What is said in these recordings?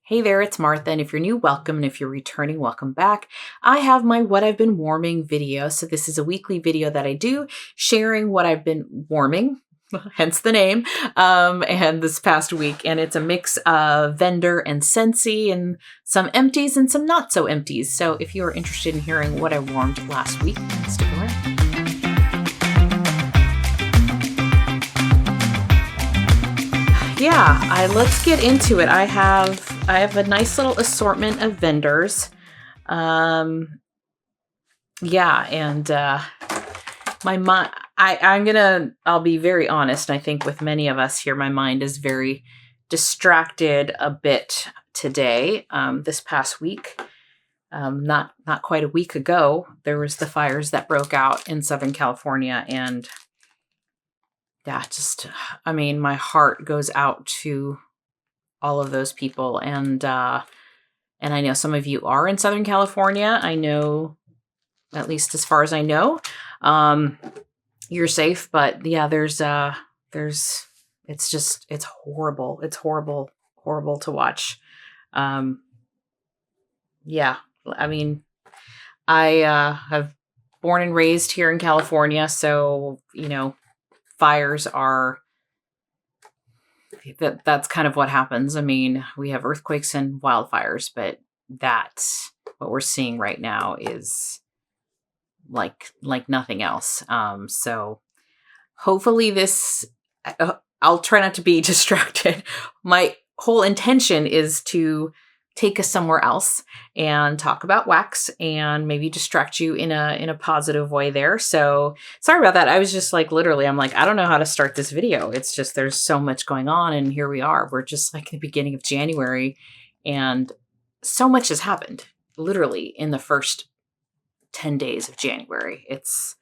Hey there, it's Martha, and if you're new, welcome, and if you're returning, welcome back. I have my What I've Been Warming video. So this is a weekly video that I do sharing what I've been warming, hence the name, and this past week. And it's a mix of vendor and Scentsy and some empties and some not so empties. So if you are interested in hearing what I warmed last week, stick around. Yeah, let's get into it. I have a nice little assortment of vendors. My mind, I'll be very honest. I think with many of us here, my mind is very distracted a bit today. This past week, not quite a week ago, there was the fires that broke out in Southern California, and yeah, my heart goes out to all of those people. And I know some of you are in Southern California. I know, at least as far as I know, you're safe, but yeah, it's horrible. It's horrible to watch. I have born and raised here in California. So, fires are, that's kind of what happens. I mean, we have earthquakes and wildfires, but that's what we're seeing right now is like nothing else. So hopefully I'll try not to be distracted. My whole intention is to take us somewhere else and talk about wax and maybe distract you in a positive way there. So sorry about that. I was just literally, I'm I don't know how to start this video. It's just, there's so much going on, and here we are. We're just in the beginning of January, and so much has happened literally in the first 10 days of January. It's,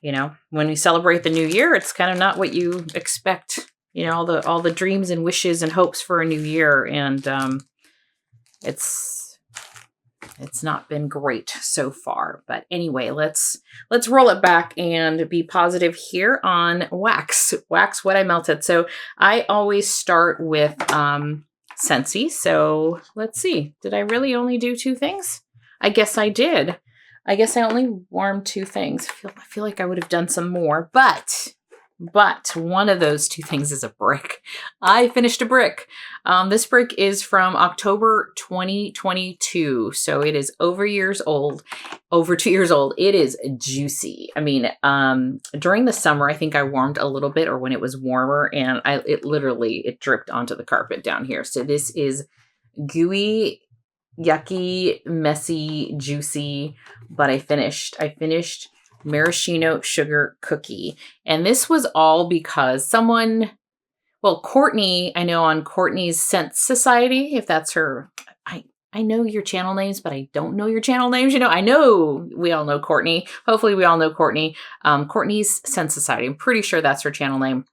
when we celebrate the new year, it's kind of not what you expect, all the dreams and wishes and hopes for a new year. And, it's not been great so far, but anyway, let's roll it back and be positive here on wax, what I melted. So I always start with, Scentsy. So let's see, did I really only do two things? I guess I did. I guess I only warmed two things. I feel like I would have done some more, but one of those two things is a brick. I finished a brick. This brick is from October 2022. So it is over 2 years old. It is juicy. I mean, during the summer, I think I warmed a little bit, or when it was warmer, and it dripped onto the carpet down here. So this is gooey, yucky, messy, juicy, but I finished maraschino sugar cookie. And this was all because Courtney, I know on Courtney's Scent Society, if that's her, I know your channel names, but I don't know your channel names. I know we all know Courtney. Hopefully we all know Courtney. Courtney's Scent Society. I'm pretty sure that's her channel name.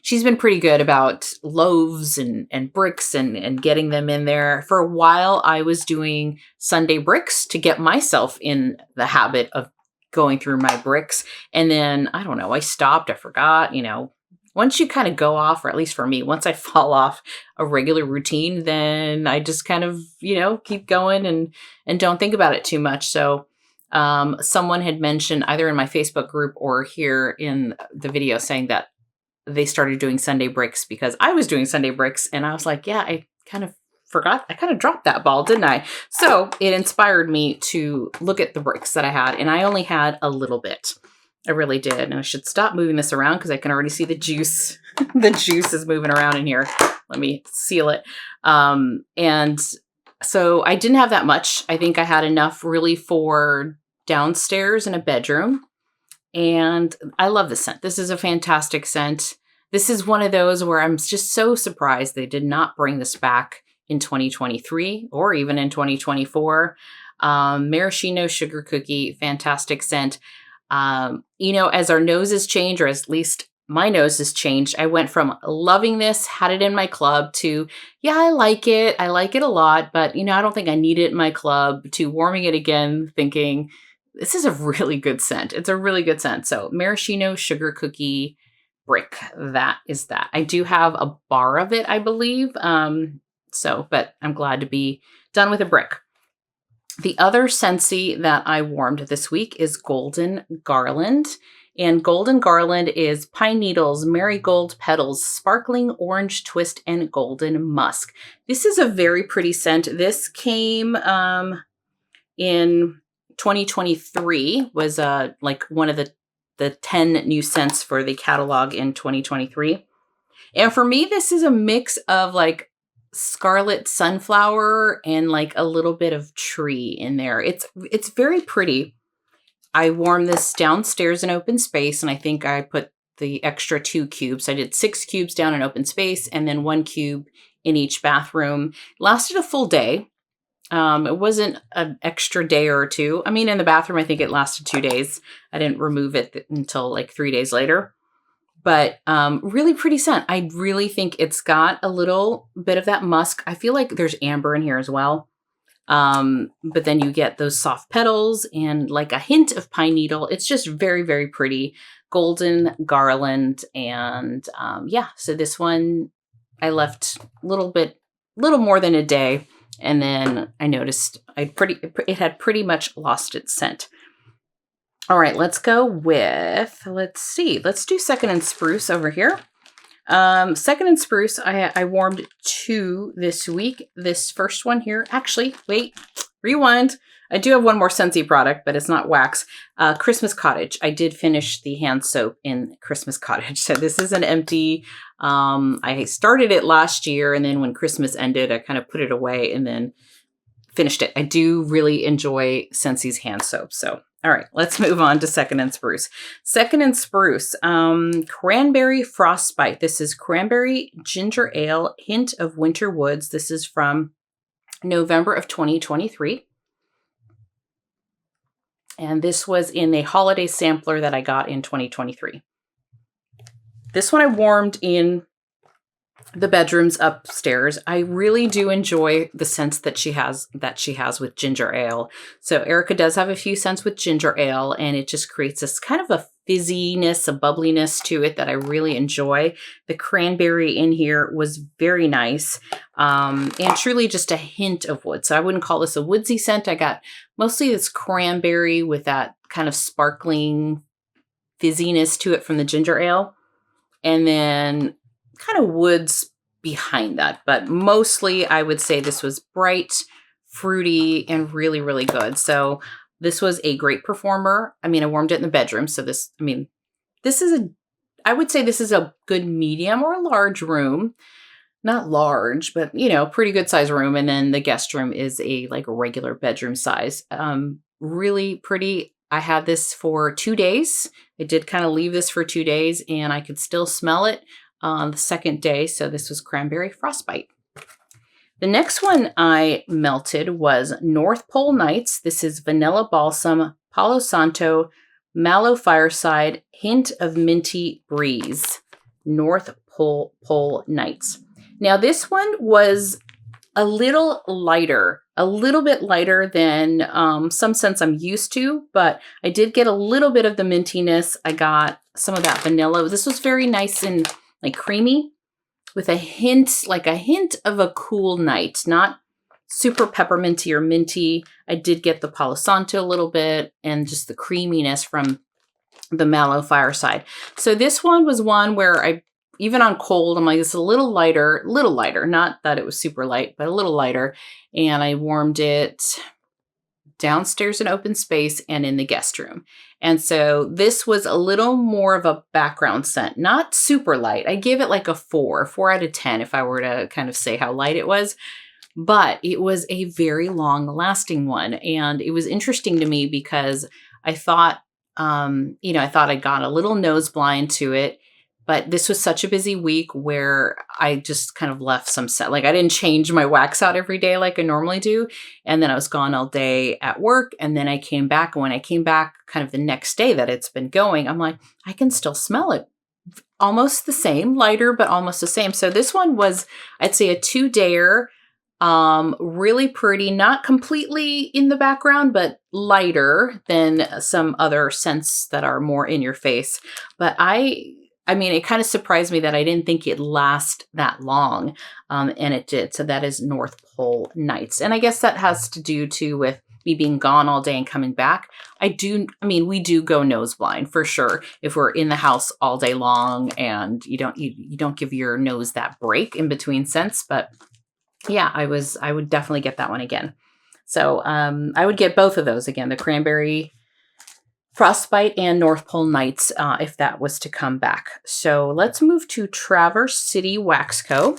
She's been pretty good about loaves and bricks and getting them in there. For a while, I was doing Sunday bricks to get myself in the habit of going through my bricks. And then, I don't know, I stopped, I forgot, once you kind of go off, or at least for me, once I fall off a regular routine, then I just kind of, keep going and don't think about it too much. So, someone had mentioned either in my Facebook group or here in the video saying that they started doing Sunday bricks because I was doing Sunday bricks, and I was like, yeah, I kind of forgot. I kind of dropped that ball, didn't I? So it inspired me to look at the bricks that I had, and I only had a little bit. I really did. And I should stop moving this around because I can already see the juice. The juice is moving around in here. Let me seal it. And so I didn't have that much. I think I had enough really for downstairs in a bedroom. And I love this scent. This is a fantastic scent. This is one of those where I'm just so surprised they did not bring this back in 2023 or even in 2024. Maraschino sugar cookie, fantastic scent. As our noses change, or at least my nose has changed, I went from loving this, had it in my club, to, yeah, I like it. I like it a lot, but, I don't think I need it in my club, to warming it again, thinking, this is a really good scent. It's a really good scent. So maraschino sugar cookie brick. That is that. I do have a bar of it, I believe. So, but I'm glad to be done with a brick. The other Scentsy that I warmed this week is Golden Garland. And Golden Garland is pine needles, marigold petals, sparkling orange twist, and golden musk. This is a very pretty scent. This came in 2023, was like one of the 10 new scents for the catalog in 2023. And for me, this is a mix of like scarlet sunflower and like a little bit of tree in there. It's very pretty. I warmed this downstairs in open space, and I think I put the extra 2 cubes. I did 6 cubes down in open space and then 1 cube in each bathroom. Lasted a full day. It wasn't an extra day or 2. I mean, in the bathroom, I think it lasted 2 days. I didn't remove it until like 3 days later. But really pretty scent. I really think it's got a little bit of that musk. I feel like there's amber in here as well. But then you get those soft petals and like a hint of pine needle. It's just very, very pretty. Golden Garland. And yeah, so this one I left a little more than a day. And then I noticed it had pretty much lost its scent. All right, let's go with, let's do Second and Spruce over here. Second and Spruce, I warmed 2 this week. This first one here, actually, wait, rewind. I do have one more Scentsy product, but it's not wax. Christmas Cottage. I did finish the hand soap in Christmas Cottage. So this is an empty. I started it last year, and then when Christmas ended, I kind of put it away and then finished it. I do really enjoy Scentsy's hand soap. So, all right, let's move on to Second and Spruce. Second and Spruce, Cranberry Frostbite. This is Cranberry Ginger Ale, Hint of Winter Woods. This is from November of 2023. And this was in a holiday sampler that I got in 2023. This one I warmed in the bedrooms upstairs. I really do enjoy the scents that she has with ginger ale. So Erica does have a few scents with ginger ale, and it just creates this kind of a fizziness, a bubbliness to it that I really enjoy. The cranberry in here was very nice, and truly just a hint of wood. So I wouldn't call this a woodsy scent. I got mostly this cranberry with that kind of sparkling fizziness to it from the ginger ale, and then kind of woods behind that. But mostly I would say this was bright, fruity, and really, really good. So this was a great performer. I mean, I warmed it in the bedroom. So I would say this is a good medium or large room. Not large, but pretty good size room. And then the guest room is a regular bedroom size. Really pretty. I had this for 2 days. I did kind of leave this for 2 days, and I could still smell it on the second day. So this was Cranberry Frostbite. The next one I melted was North Pole Nights. This is Vanilla Balsam, Palo Santo, Mallow Fireside, Hint of Minty Breeze. North Pole Nights. Now this one was a little bit lighter than some scents I'm used to, but I did get a little bit of the mintiness. I got some of that vanilla. This was very nice and creamy with a hint of a cool night, not super pepperminty or minty. I did get the Palo Santo a little bit and just the creaminess from the Mallow Fireside. So this one was one where even on cold, I'm like, it's a little lighter, not that it was super light, but a little lighter. And I warmed it downstairs in open space and in the guest room. And so this was a little more of a background scent, not super light. I give it like a 4 out of 10 if I were to kind of say how light it was. But it was a very long lasting one. And it was interesting to me because I thought, I got a little nose blind to it. But this was such a busy week where I just kind of left some scent. I didn't change my wax out every day like I normally do. And then I was gone all day at work. And then I came back. And when I came back kind of the next day that it's been going, I'm like, I can still smell it. Almost the same, lighter, but almost the same. So this one was, I'd say, a 2-dayer. Really pretty, not completely in the background, but lighter than some other scents that are more in your face. But I I mean, it kind of surprised me that I didn't think it'd last that long. And it did. So that is North Pole Nights. And I guess that has to do too with me being gone all day and coming back. We do go nose blind for sure. If we're in the house all day long and you don't give your nose that break in between scents. But yeah, I would definitely get that one again. So I would get both of those again, the Cranberry Frostbite and North Pole Nights, if that was to come back. So let's move to Traverse City Wax Co.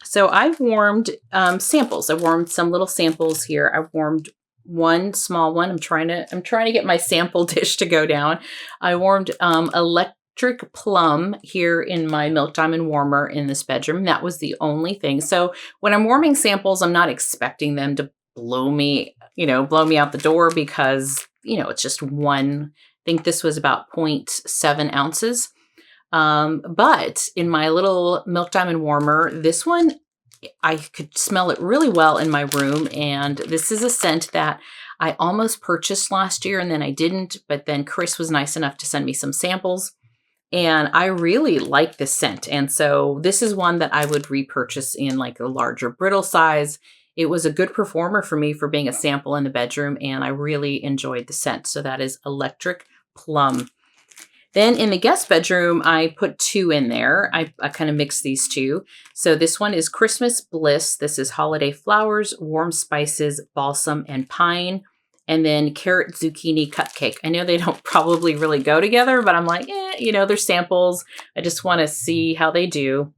So I've warmed samples. I warmed some little samples here. I warmed one small one. I'm trying to get my sample dish to go down. I warmed Electric Plum here in my Milk Diamond warmer in this bedroom. That was the only thing. So when I'm warming samples, I'm not expecting them to blow me out the door because, it's just one. I think this was about 0.7 ounces. But in my little Milk Diamond warmer, this one, I could smell it really well in my room. And this is a scent that I almost purchased last year and then I didn't. But then Chris was nice enough to send me some samples. And I really like this scent. And so this is one that I would repurchase in like a larger brittle size. It was a good performer for me for being a sample in the bedroom, and I really enjoyed the scent. So that is Electric Plum. Then in the guest bedroom, I put two in there. I kind of mixed these two. So this one is Christmas Bliss. This is Holiday Flowers, Warm Spices, Balsam, and Pine. And then Carrot Zucchini Cupcake. I know they don't probably really go together, but I'm like, they're samples. I just want to see how they do.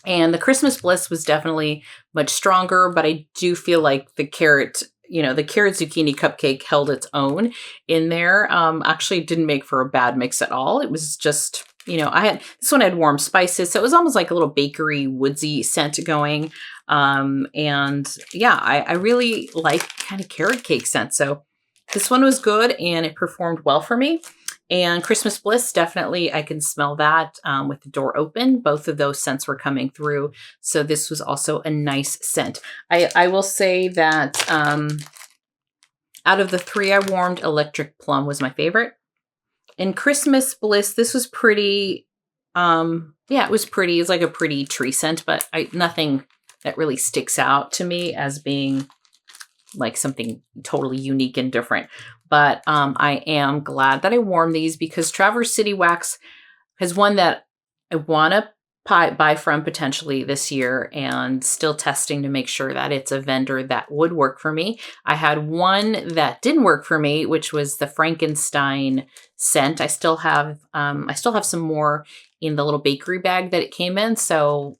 And the Christmas Bliss was definitely much stronger, but I do feel like the carrot zucchini cupcake held its own in there. Actually didn't make for a bad mix at all. It was just, this one had warm spices. So it was almost like a little bakery woodsy scent going. And yeah, I really like kind of carrot cake scent. So this one was good and it performed well for me. And Christmas Bliss, definitely, I can smell that with the door open. Both of those scents were coming through. So this was also a nice scent. I will say that out of the three I warmed, Electric Plum was my favorite. And Christmas Bliss, this was pretty, it was pretty. It's like a pretty tree scent, but nothing that really sticks out to me as being like something totally unique and different. But I am glad that I warmed these because Traverse City Wax is one that I want to buy from potentially this year and still testing to make sure that it's a vendor that would work for me. I had one that didn't work for me, which was the Frankenstein scent. I still have some more in the little bakery bag that it came in. So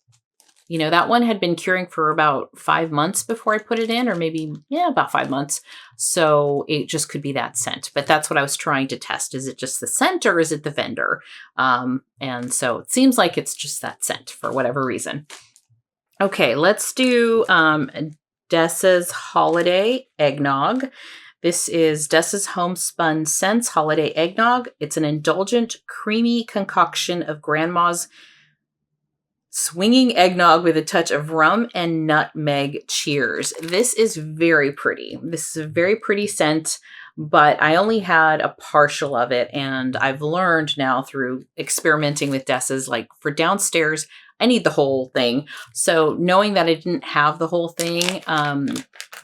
that one had been curing for about 5 months before I put it in, or maybe, about 5 months. So it just could be that scent. But that's what I was trying to test. Is it just the scent or is it the vendor? And so it seems like it's just that scent for whatever reason. Okay, let's do Dessa's Holiday Eggnog. This is Dessa's Homespun Scents Holiday Eggnog. It's an indulgent, creamy concoction of Grandma's swinging eggnog with a touch of rum and nutmeg cheers. This is very pretty. This is a very pretty scent, but I only had a partial of it. And I've learned now through experimenting with Dessa's, like for downstairs, I need the whole thing. So knowing that I didn't have the whole thing,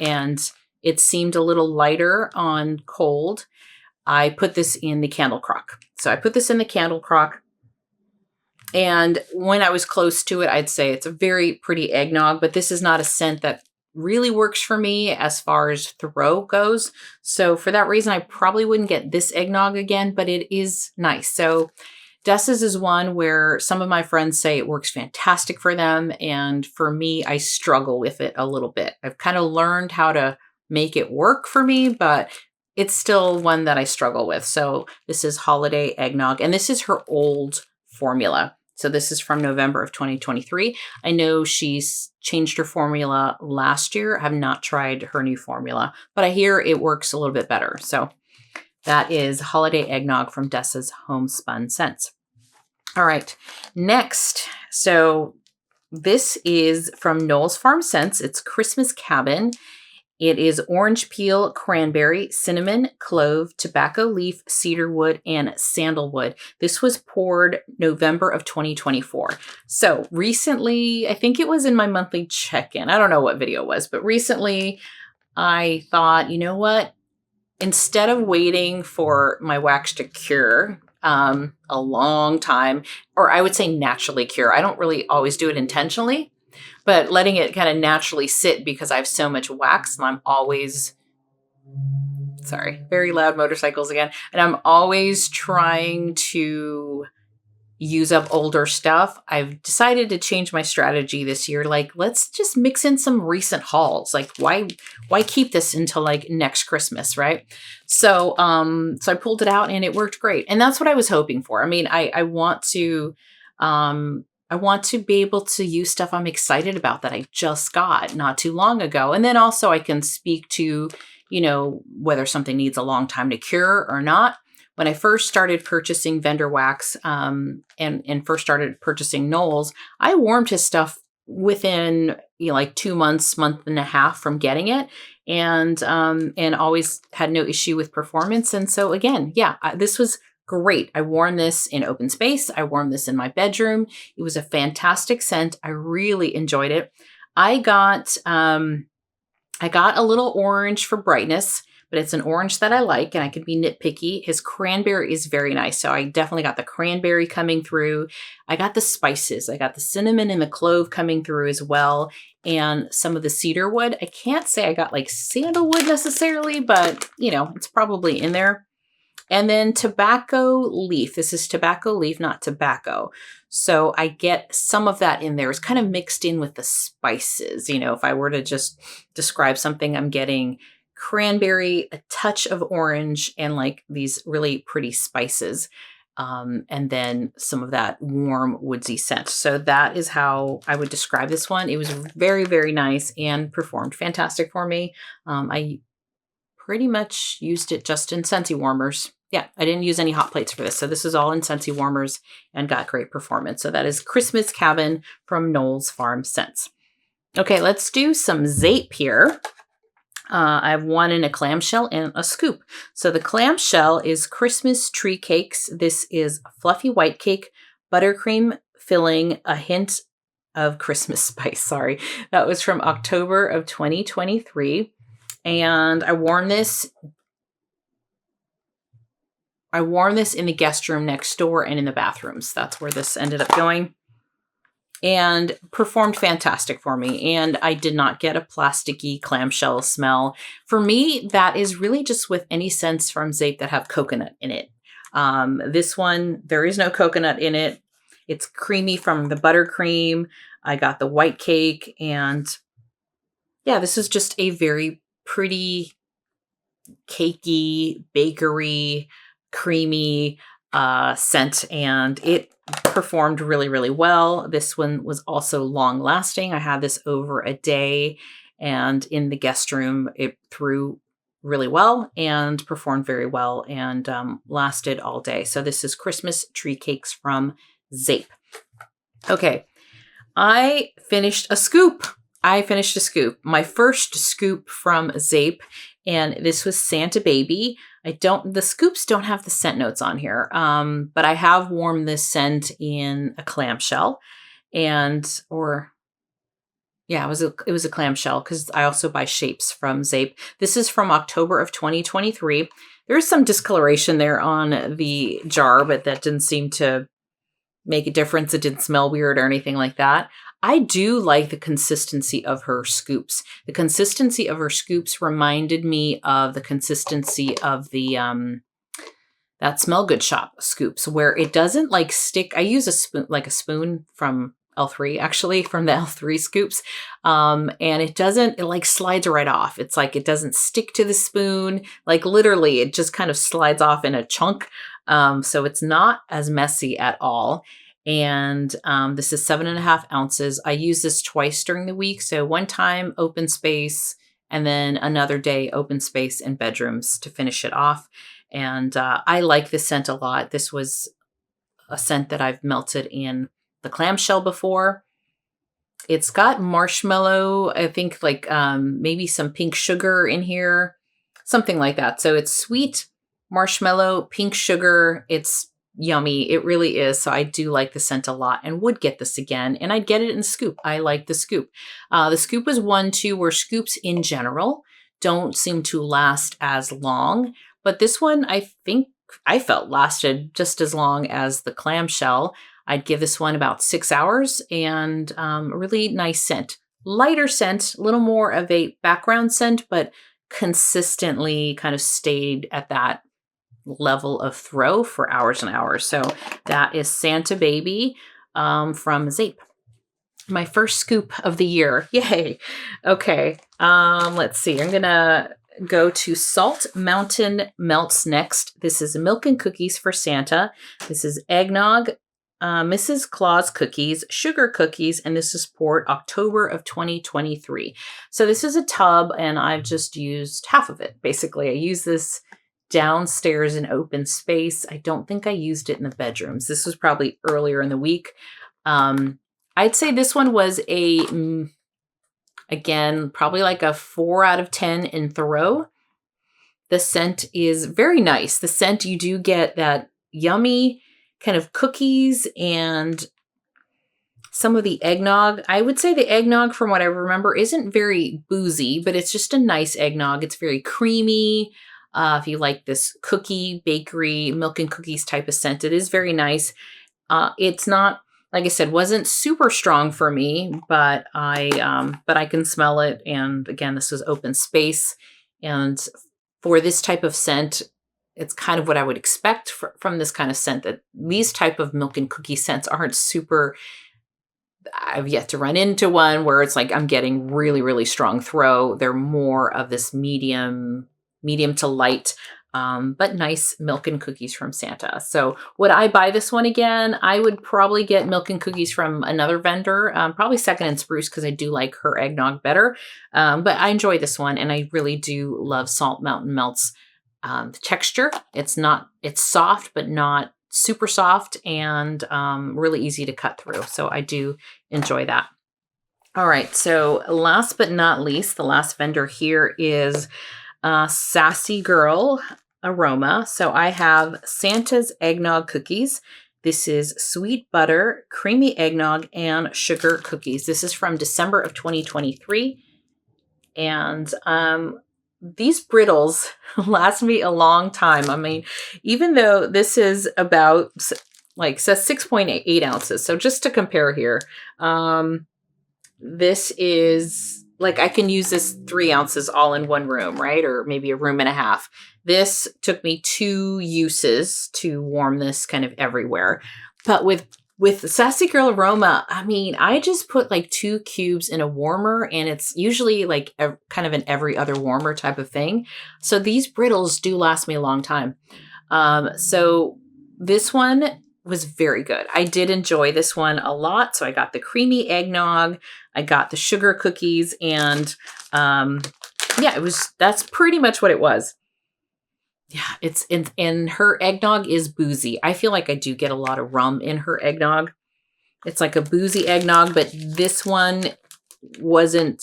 and it seemed a little lighter on cold, I put this in the candle crock. So I put this in the candle crock. And when I was close to it, I'd say it's a very pretty eggnog, but this is not a scent that really works for me as far as throw goes. So for that reason, I probably wouldn't get this eggnog again, but it is nice. So Dessa's is one where some of my friends say it works fantastic for them. And for me, I struggle with it a little bit. I've kind of learned how to make it work for me, but it's still one that I struggle with. So this is Holiday Eggnog, and this is her old formula. So this is from November of 2023. I know she's changed her formula last year. I have not tried her new formula, but I hear it works a little bit better. So that is Holiday Eggnog from Dessa's Homespun Scents. All right, next. So this is from Knowles Farm Scents. It's Christmas Cabin. It is orange peel, cranberry, cinnamon, clove, tobacco leaf, cedarwood, and sandalwood. This was poured November of 2024. So recently, I think it was in my monthly check-in. I don't know what video it was, but recently I thought, you know what? Instead of waiting for my wax to cure a long time, or I would say naturally cure, I don't really always do it intentionally, but letting it kind of naturally sit because I have so much wax and I'm always, sorry, very loud motorcycles again. And I'm always trying to use up older stuff. I've decided to change my strategy this year. Like, let's just mix in some recent hauls. Like, why keep this until like next Christmas, right? So I pulled it out and it worked great. And that's what I was hoping for. I mean, I want to be able to use stuff I'm excited about that I just got not too long ago. And then also I can speak to, whether something needs a long time to cure or not. When I first started purchasing vendor wax and first started purchasing Knowles, I warmed his stuff within like 2 months, month and a half from getting it, and always had no issue with performance. And so again, this was great. I worn this in open space. I worn this in my bedroom. It was a fantastic scent. I really enjoyed it. I got a little orange for brightness, but it's an orange that I like and I could be nitpicky. His cranberry is very nice. So I definitely got the cranberry coming through. I got the spices. I got the cinnamon and the clove coming through as well. And some of the cedarwood. I can't say I got like sandalwood necessarily, but it's probably in there. And then tobacco leaf. This is tobacco leaf, not tobacco. So I get some of that in there. It's kind of mixed in with the spices. If I were to just describe something, I'm getting cranberry, a touch of orange, and like these really pretty spices. And then some of that warm woodsy scent. So that is how I would describe this one. It was very, very nice and performed fantastic for me. I pretty much used it just in Scentsy warmers. Yeah, I didn't use any hot plates for this. So this is all in Scentsy warmers and got great performance. So that is Christmas Cabin from Knowles Farm Scents. Okay, let's do some Zeep here. I have one in a clamshell and a scoop. So the clamshell is Christmas tree cakes. This is fluffy white cake, buttercream filling, a hint of Christmas spice. Sorry, that was from October of 2023. And I worn this in the guest room next door and in the bathrooms. That's where this ended up going. And performed fantastic for me. And I did not get a plasticky clamshell smell. For me, that is really just with any scents from Zeep that have coconut in it. This one, there is no coconut in it. It's creamy from the buttercream. I got the white cake. And yeah, this is just a very pretty, cakey, bakery, creamy scent. And it performed really, really well. This one was also long lasting. I had this over a day, and in the guest room, it threw really well and performed very well and lasted all day. So this is Christmas tree cakes from Zeep. Okay, I finished a scoop. My first scoop from Zeep, and this was Santa Baby. The scoops don't have the scent notes on here, but I have warmed this scent in a clamshell, it was a clamshell because I also buy shapes from Zeep. This is from October of 2023. There's some discoloration there on the jar, but that didn't seem to make a difference. It didn't smell weird or anything like that. I do like the consistency of her scoops. The consistency of her scoops reminded me of the consistency of the that Smell Good Shop scoops, where it doesn't like stick. I use a spoon from L3, actually, from the L3 scoops. And it like slides right off. It's like it doesn't stick to the spoon. Like literally, it just kind of slides off in a chunk. So it's not as messy at all. And this is 7.5 ounces. I use this twice during the week. So one time open space, and then another day open space in bedrooms to finish it off. And I like this scent a lot. This was a scent that I've melted in the clamshell before. It's got marshmallow, I think like maybe some pink sugar in here, something like that. So it's sweet marshmallow, pink sugar. It's yummy. It really is. So I do like the scent a lot and would get this again. And I'd get it in scoop. I like the scoop. The scoop is one too, where scoops in general don't seem to last as long. But this one, I think I felt lasted just as long as the clamshell. I'd give this one about 6 hours and really nice scent. Lighter scent, a little more of a background scent, but consistently kind of stayed at that level of throw for hours and hours. So that is Santa Baby from Zeep. My first scoop of the year. Yay. Okay. Let's see. I'm going to go to Salt Mountain Melts next. This is Milk and Cookies for Santa. This is eggnog, Mrs. Claus cookies, sugar cookies, and this is poured October of 2023. So this is a tub and I've just used half of it. Basically, I use this downstairs in open space. I don't think I used it in the bedrooms. This was probably earlier in the week. I'd say this one was again, probably like a 4 out of 10 in throw. The scent is very nice. The scent, you do get that yummy kind of cookies and some of the eggnog. I would say the eggnog, from what I remember, isn't very boozy, but it's just a nice eggnog. It's very creamy. If you like this cookie, bakery, milk and cookies type of scent, it is very nice. It's not, like I said, wasn't super strong for me, but I can smell it. And again, this was open space. And for this type of scent, it's kind of what I would expect from this kind of scent, that these type of milk and cookie scents aren't super. I've yet to run into one where it's like I'm getting really, really strong throw. They're more of this medium to light, but nice milk and cookies from Santa. So would I buy this one again? I would probably get milk and cookies from another vendor, probably second in Spruce, because I do like her eggnog better. But I enjoy this one, and I really do love Salt Mountain Melts. The texture, it's soft, but not super soft, and really easy to cut through. So I do enjoy that. All right. So last but not least, the last vendor here is Sassy Girl Aroma. So I have Santa's eggnog cookies. This is sweet butter, creamy eggnog, and sugar cookies. This is from December of 2023. And these brittles last me a long time. I mean, even though this is about, like, says 6.8 ounces. So just to compare here, this is like, I can use this 3 ounces all in one room, right? Or maybe a room and a half. This took me 2 uses to warm this kind of everywhere. But with Sassy Girl Aroma, I mean, I just put like 2 cubes in a warmer, and it's usually like kind of an every other warmer type of thing. So these brittles do last me a long time. So this one was very good. I did enjoy this one a lot. So I got the creamy eggnog, I got the sugar cookies, and yeah, that's pretty much what it was. Yeah, it's in her eggnog is boozy. I feel like I do get a lot of rum in her eggnog. It's like a boozy eggnog, but this one wasn't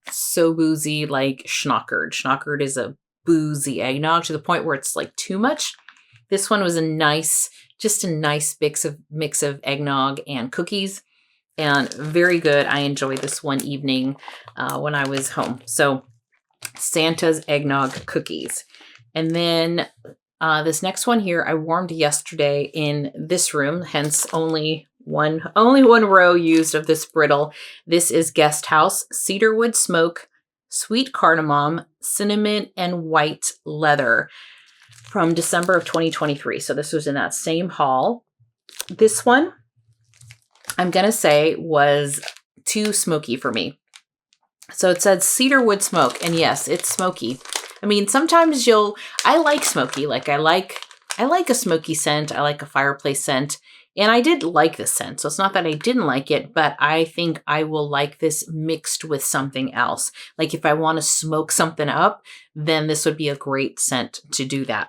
so boozy like Schnockerd. Schnockerd is a boozy eggnog to the point where it's like too much. This one was just a nice mix of eggnog and cookies, and very good. I enjoyed this one evening when I was home. So Santa's eggnog cookies. And then this next one here, I warmed yesterday in this room, hence only one row used of this brittle. This is Guest House Cedarwood Smoke, Sweet Cardamom, Cinnamon, and White Leather from December of 2023. So this was in that same haul. This one, I'm going to say, was too smoky for me. So it said Cedarwood Smoke, and yes, it's smoky. I mean, sometimes I like smoky, like I like a smoky scent. I like a fireplace scent, and I did like this scent. So it's not that I didn't like it, but I think I will like this mixed with something else. Like if I want to smoke something up, then this would be a great scent to do that.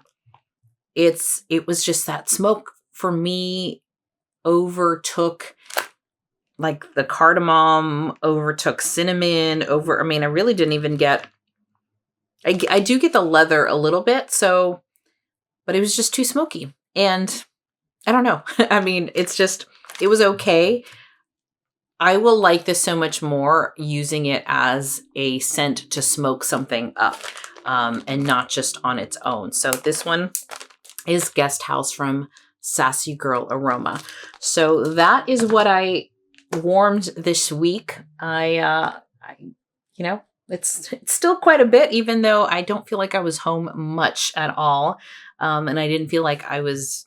It was just that smoke for me overtook like the cardamom overtook cinnamon over. I mean, I really didn't even get, I do get the leather a little bit. So, but it was just too smoky. And I don't know. I mean, it was okay. I will like this so much more using it as a scent to smoke something up, and not just on its own. So this one is Guest House from Sassy Girl Aroma. So that is what I warmed this week. It's still quite a bit, even though I don't feel like I was home much at all. And I didn't feel like I was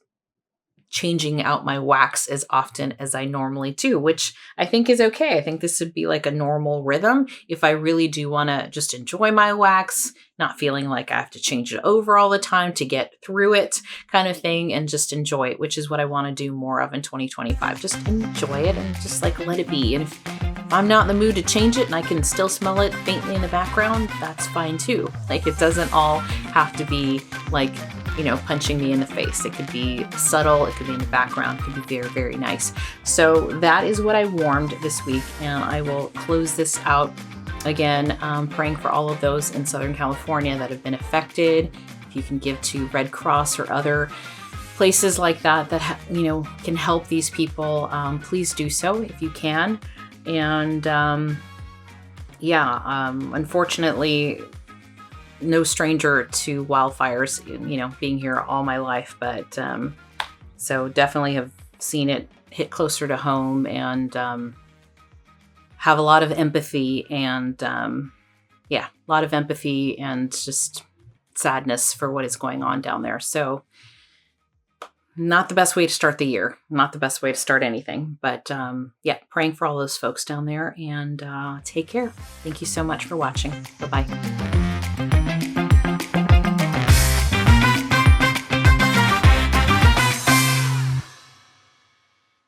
changing out my wax as often as I normally do, which I think is okay. I think this would be like a normal rhythm if I really do want to just enjoy my wax, not feeling like I have to change it over all the time to get through it kind of thing, and just enjoy it, which is what I want to do more of in 2025. Just enjoy it and just like let it be. And if I'm not in the mood to change it and I can still smell it faintly in the background, that's fine too. Like it doesn't all have to be like, punching me in the face. It could be subtle. It could be in the background. It could be very, very nice. So that is what I warmed this week. And I will close this out again, praying for all of those in Southern California that have been affected. If you can give to Red Cross or other places like that can help these people, please do so if you can. And unfortunately, no stranger to wildfires, being here all my life, but so definitely have seen it hit closer to home, and have a lot of empathy and just sadness for what is going on down there. So not the best way to start the year, not the best way to start anything, but praying for all those folks down there, and take care. Thank you so much for watching. Bye-bye.